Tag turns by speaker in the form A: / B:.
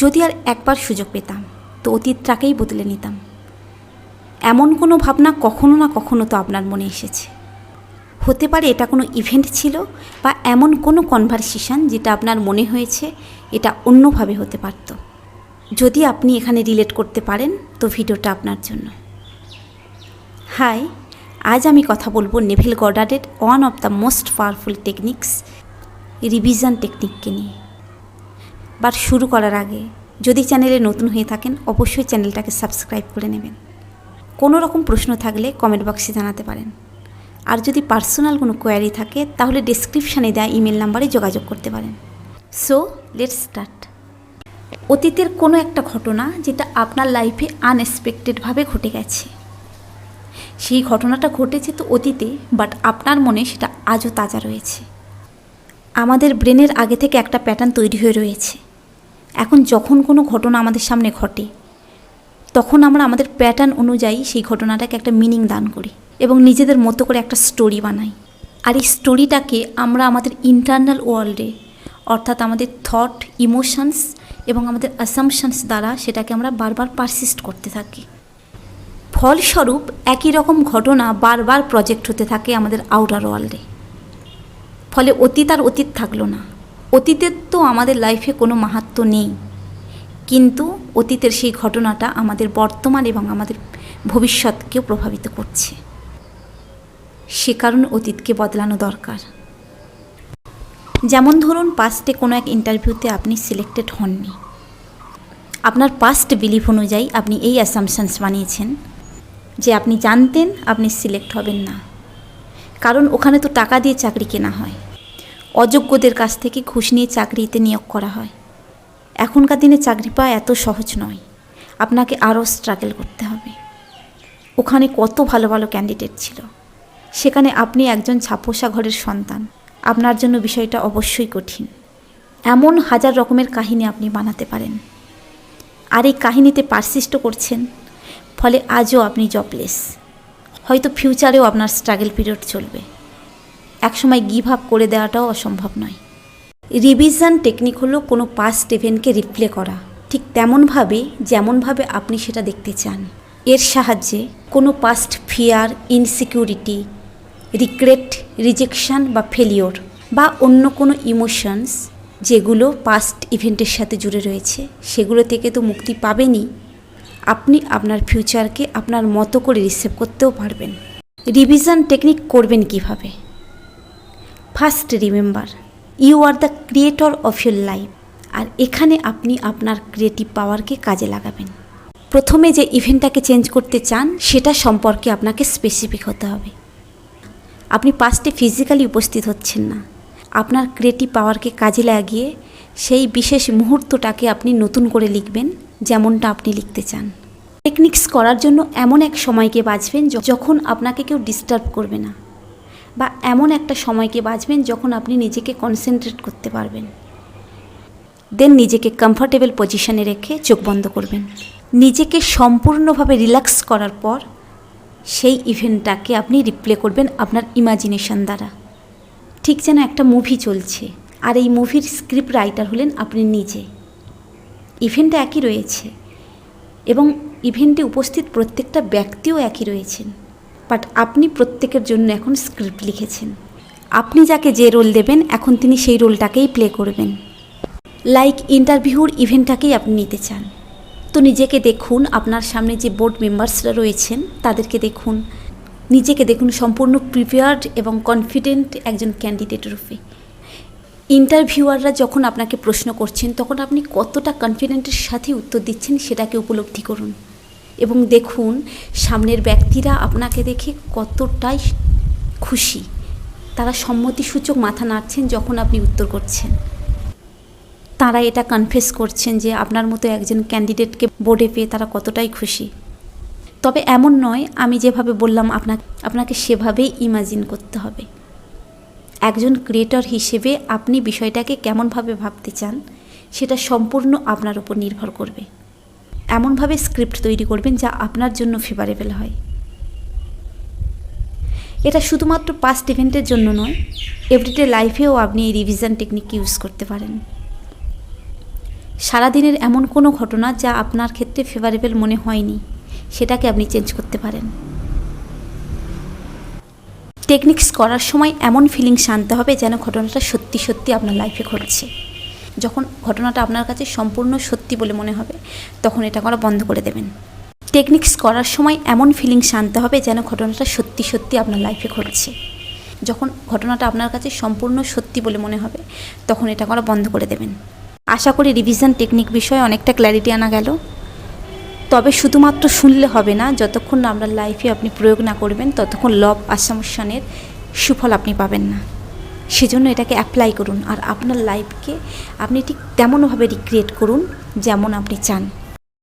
A: যদি আর একবার সুযোগ পেতাম তো অতীতটাকেই বদলে নিতাম। এমন কোনো ভাবনা কখনো না কখনো তো আপনার মনে এসেছে। হতে পারে এটা কোনো ইভেন্ট ছিল বা এমন কোনো কনভারসেশন যেটা আপনার মনে হয়েছে এটা অন্যভাবে হতে পারত। যদি আপনি এখানে রিলেট করতে পারেন তো ভিডিওটা আপনার জন্য। হাই, আজ আমি কথা বলবো নেভিল গডার্ডের one of the most powerful techniques, revision টেকনিককে নিয়ে। বাট শুরু করার আগে যদি চ্যানেলে নতুন হয়ে থাকেন অবশ্যই চ্যানেলটাকে সাবস্ক্রাইব করে নেবেন। কোনো রকম প্রশ্ন থাকলে কমেন্ট বক্সে জানাতে পারেন। আর যদি পার্সোনাল কোনো কোয়ারি থাকে তাহলে ডেসক্রিপশানে দেওয়া ইমেল নাম্বারে যোগাযোগ করতে পারেন। So let's start. অতীতের কোনো একটা ঘটনা যেটা আপনার লাইফে আনএক্সপেক্টেডভাবে ঘটে গেছে। সেই ঘটনাটা ঘটেছে তো অতীতে, বাট আপনার মনে সেটা আজও তাজা রয়েছে। আমাদের ব্রেনের আগে থেকে একটা প্যাটার্ন তৈরি হয়ে রয়েছে। এখন যখন কোনো ঘটনা আমাদের সামনে ঘটে তখন আমরা আমাদের প্যাটার্ন অনুযায়ী সেই ঘটনাটাকে একটা মিনিং দান করি এবং নিজেদের মতো করে একটা স্টোরি বানাই। আর এই স্টোরিটাকে আমরা আমাদের ইন্টারনাল ওয়ার্ল্ডে, অর্থাৎ আমাদের থট, ইমোশনস এবং আমাদের অ্যাসাম্পশনস দ্বারা সেটাকে আমরা বারবার পারসিস্ট করতে থাকি। ফলস্বরূপ একই রকম ঘটনা বারবার প্রজেক্ট হতে থাকে আমাদের আউটার ওয়ার্ল্ডে। ফলে অতীত আর অতীত থাকলো না। অতীতের তো আমাদের লাইফে কোনো মাহাত্ম্য নেই, কিন্তু অতীতের সেই ঘটনাটা আমাদের বর্তমান এবং আমাদের ভবিষ্যৎকেও প্রভাবিত করছে। সে কারণে অতীতকে বদলানো দরকার। যেমন ধরুন, পাস্টে কোনো এক ইন্টারভিউতে আপনি সিলেক্টেড হননি। আপনার পাস্ট বিলিফ অনুযায়ী আপনি এই অ্যাসাম্পশনস বানিয়েছেন যে আপনি জানতেন আপনি সিলেক্ট হবেন না, কারণ ওখানে তো টাকা দিয়ে চাকরি কেনা হয়। অযোগ্যদের কাছ থেকে ঘুষ নিয়ে চাকরিতে নিয়োগ করা হয়। এখনকার দিনে চাকরি পাওয়া এত সহজ নয়, আপনাকে আরও স্ট্রাগল করতে হবে। ওখানে কত ভালো ভালো ক্যান্ডিডেট ছিল, সেখানে আপনি একজন ছাপোষা ঘরের সন্তান। আপনার জন্য বিষয়টা অবশ্যই কঠিন। এমন হাজার রকমের কাহিনী আপনি বানাতে পারেন, আর এই কাহিনীতে পারসিস্ট করছেন, ফলে আজও আপনি জবলেস। হয়তো ফিউচারেও আপনার স্ট্রাগল পিরিয়ড চলবে। একসময় গিভ আপ করে দেওয়াটাও অসম্ভব নয়। রিভিশন টেকনিক হলো কোনো পাস্ট ইভেন্টকে রিপ্লে করা, ঠিক তেমনভাবে যেমনভাবে আপনি সেটা দেখতে চান। এর সাহায্যে কোনো past fear, insecurity, regret, rejection বা ফেলিওর বা অন্য কোনো ইমোশনস যেগুলো পাস্ট ইভেন্টের সাথে জুড়ে রয়েছে সেগুলো থেকে তো মুক্তি পাবেনই, আপনি আপনার ফিউচারকে আপনার মতো করে রিসিভ করতেও পারবেন। রিভিশন টেকনিক করবেন কিভাবে? First remember, you are the creator of your life. আর এখানে আপনি আপনার ক্রিয়েটিভ পাওয়ারকে কাজে লাগাবেন। প্রথমে যে ইভেন্টটাকে চেঞ্জ করতে চান সেটা সম্পর্কে আপনাকে স্পেসিফিক হতে হবে। আপনি পাস্টে ফিজিক্যালি উপস্থিত হচ্ছেন না, আপনার ক্রিয়েটিভ পাওয়ারকে কাজে লাগিয়ে সেই বিশেষ মুহূর্তটাকে আপনি নতুন করে লিখবেন যেমনটা আপনি লিখতে চান। টেকনিক্স করার জন্য এমন এক সময়কে বাছবেন যখন আপনাকে কেউ ডিস্টার্ব করবে না, বা এমন একটা সময়কে বাছবেন যখন আপনি নিজেকে কনসেন্ট্রেট করতে পারবেন। দেন নিজেকে কমফর্টেবল পজিশনে রেখে চোখ বন্ধ করবেন। নিজেকে সম্পূর্ণভাবে রিল্যাক্স করার পর সেই ইভেন্টটাকে আপনি রিপ্লে করবেন আপনার ইমাজিনেশন দ্বারা, ঠিক যেন একটা মুভি চলছে আর এই মুভির স্ক্রিপ্ট রাইটার হলেন আপনি নিজে। ইভেন্টটা একই রয়েছে এবং ইভেন্টে উপস্থিত প্রত্যেকটা ব্যক্তিও একই রয়েছেন, বাট আপনি প্রত্যেকের জন্য এখন স্ক্রিপ্ট লিখেছেন। আপনি যাকে যে রোল দেবেন এখন তিনি সেই রোলটাকেই প্লে করবেন। লাইক ইন্টারভিউর ইভেন্টটাকেই আপনি নিতে চান, তো নিজেকে দেখুন, আপনার সামনে যে বোর্ড মেম্বার্সরা রয়েছেন তাদেরকে দেখুন, নিজেকে দেখুন সম্পূর্ণ প্রিপেয়ার্ড এবং কনফিডেন্ট একজন ক্যান্ডিডেট রূপে। ইন্টারভিউয়াররা যখন আপনাকে প্রশ্ন করছেন তখন আপনি কতটা কনফিডেন্টের সাথে উত্তর দিচ্ছেন সেটাকে উপলব্ধি করুন এবং দেখুন সামনের ব্যক্তিরা আপনাকে দেখে কতটাই খুশি। তারা সম্মতিসূচক মাথা নাড়ছেন যখন আপনি উত্তর করছেন। তারা এটা কনফেস করছেন যে আপনার মতো একজন ক্যান্ডিডেটকে বোর্ডে পেয়ে তারা কতটাই খুশি। তবে এমন নয় আমি যেভাবে বললাম আপনাকে সেভাবেই ইমাজিন করতে হবে। একজন ক্রিয়েটর হিসেবে আপনি বিষয়টাকে কেমনভাবে ভাবতে চান সেটা সম্পূর্ণ আপনার উপর নির্ভর করবে। এমনভাবে স্ক্রিপ্ট তৈরি করবেন যা আপনার জন্য ফেভারেবল হয়। এটা শুধুমাত্র পাস্ট ইভেন্টের জন্য নয়, এভরিডে লাইফেও আপনি এই রিভিশন টেকনিক ইউজ করতে পারেন। সারাদিনের এমন কোনো ঘটনা যা আপনার ক্ষেত্রে ফেভারেবল মনে হয়নি, সেটাকে আপনি চেঞ্জ করতে পারেন। টেকনিক্স করার সময় এমন ফিলিংস আনতে হবে যেন ঘটনাটা সত্যি সত্যি আপনার লাইফে ঘটছে। যখন ঘটনাটা আপনার কাছে সম্পূর্ণ সত্যি বলে মনে হবে, তখন এটা করা বন্ধ করে দেবেন। টেকনিক্স করার সময় এমন ফিলিংস আনতে হবে যেন ঘটনাটা সত্যি সত্যি আপনার লাইফে ঘটছে। যখন ঘটনাটা আপনার কাছে সম্পূর্ণ সত্যি বলে মনে হবে, তখন এটা করা বন্ধ করে দেবেন। আশা করি রিভিশন টেকনিক বিষয়ে অনেকটা ক্ল্যারিটি আনা গেল। তবে শুধুমাত্র শুনলে হবে না, যতক্ষণ না আপনার লাইফে আপনি প্রয়োগ না করবেন ততক্ষণ ল অফ অ্যাসাম্পশনের সুফল আপনি পাবেন না। সেজন্য এটাকে অ্যাপ্লাই করুন আর আপনার লাইফকে আপনি ঠিক তেমনভাবে রিক্রিয়েট করুন যেমন আপনি চান।